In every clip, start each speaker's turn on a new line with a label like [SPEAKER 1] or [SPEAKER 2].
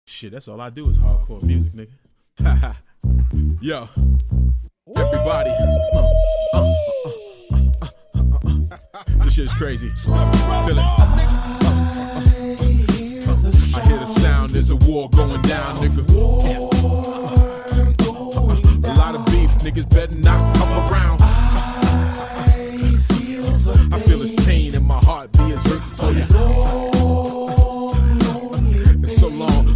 [SPEAKER 1] Shit, that's all I do is hardcore music, nigga. Yo, everybody. This shit is crazy. Feel it. I hear the sound, there's a war going down, nigga. A lot of beef, niggas better not come around. I feel his pain in my heart, be as hurting for you.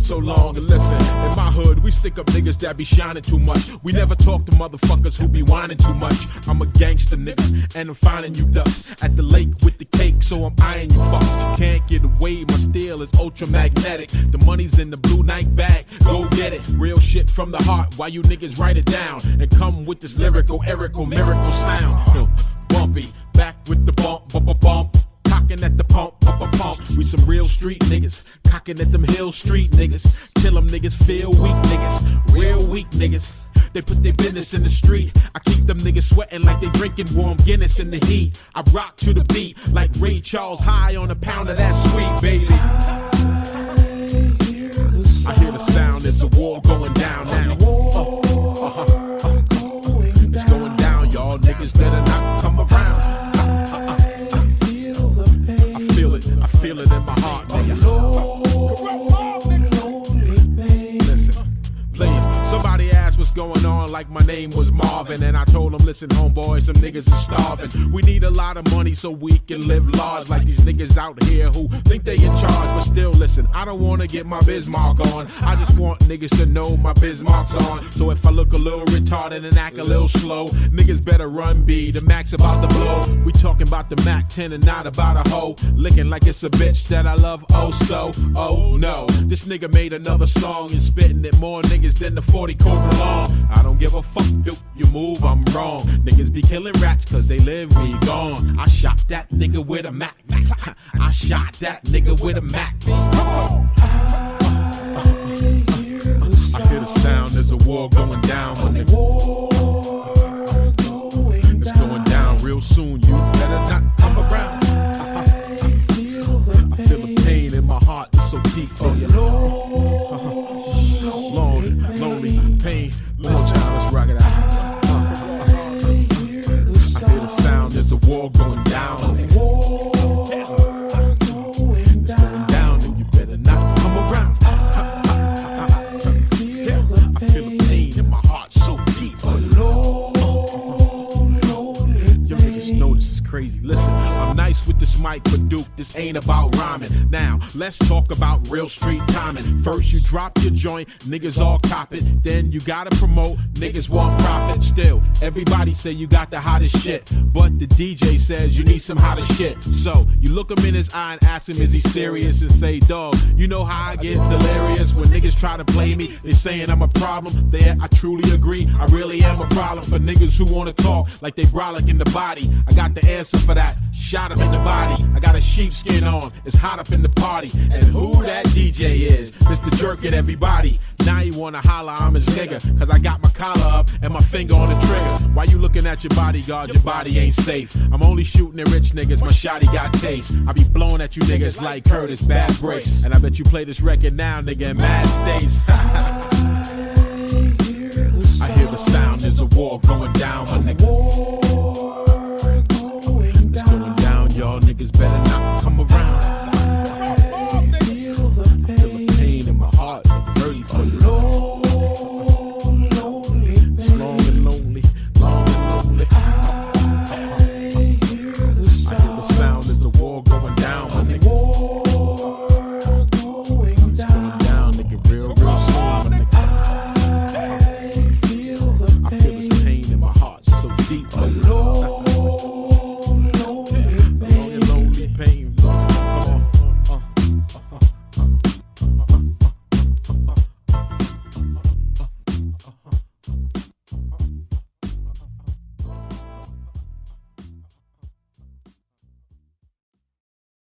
[SPEAKER 1] So long, and listen, in my hood, we stick up niggas that be shining too much. We never talk to motherfuckers who be whining too much. I'm a gangster nigga, and I'm finding you ducks at the lake with the cake, so I'm eyeing you fucks. You can't get away, my steel is ultramagnetic. The money's in the blue Nike bag, go get it. Real shit from the heart, why you niggas write it down and come with this lyrical, miracle sound. Bumpy, back with the bump, bump. Cocking at the pump. We some real street niggas, cocking at them Hill Street niggas. Till them niggas feel weak niggas, real weak niggas. They put their business in the street. I keep them niggas sweating like they drinking warm Guinness in the heat. I rock to the beat like Ray Charles, high on a pound of that sweet, baby. I hear the sound, there's a war going down now. It's going down, y'all niggas better not come around. I feel it in my heart, niggas. Listen, please, somebody asked what's going on like my name was Marvin. And I told them, listen, homeboy, some niggas are starving. We need a lot of money so we can live large like these niggas out here who think they in charge. But still, listen, I don't want to get my Bismarck on. I just want niggas to know my Bismarck's on. So if I look a little retarded and act a little slow, niggas better run B, the Mac's about to blow. We talking about the Mac 10 and not about a hoe. Licking like it's a bitch that I love oh so. Oh no, this nigga made another song and spitting at more niggas than the 40 Cobra long. I don't give a fuck, you move, I'm wrong. Niggas be killing rats cause they live, we gone. I shot that nigga with a Mac. I shot that nigga with a Mac. I hear the sound, there's a war going down, my nigga. It's going down real soon, you better not come around. I feel the pain in my heart, it's so deep for you. Long, lonely, pain, little child, let's rock it out. I hear the sound, there's a war going down. It's going down and you better not come around. I feel the pain in my heart so deep. Yo niggas know this is crazy. Listen, I'm nice with this mic, but Duke, this ain't about rhyming. Now, let's talk about real street timing. First you drop your joint, niggas all cop it. Then you gotta promote, niggas want profit. Still, everybody say you got the hottest shit, but the DJ says you need some hotter shit. So, you look him in his eye and ask him is he serious, and say, dog, you know how I get delirious when niggas try to play me. They saying I'm a problem, there I truly agree. I really am a problem for niggas who wanna talk like they brolic in the body. I got the answer for that, shot him in the body. I got a sheepskin on, it's hot up in the party. And who that DJ is, Mr. Jerk at everybody. Now you wanna holler, I'm his nigga, cause I got my collar up and my finger on the trigger. Why you looking at your bodyguard, your body ain't safe. I'm only shooting at rich niggas, my shotty got taste. I be blowing at you niggas like Curtis, bad breaks. And I bet you play this record now, nigga, in mad states. I hear the sound, there's a war going down, my nigga. It's going down, y'all niggas better not come around. I feel the pain in my heart, I'm ready for you. It's long and lonely, long and lonely. I hear the sound, there's a war going down, my nigga. It's going down, nigga, real soon, my nigga. I feel this pain in my heart so deep, my nigga.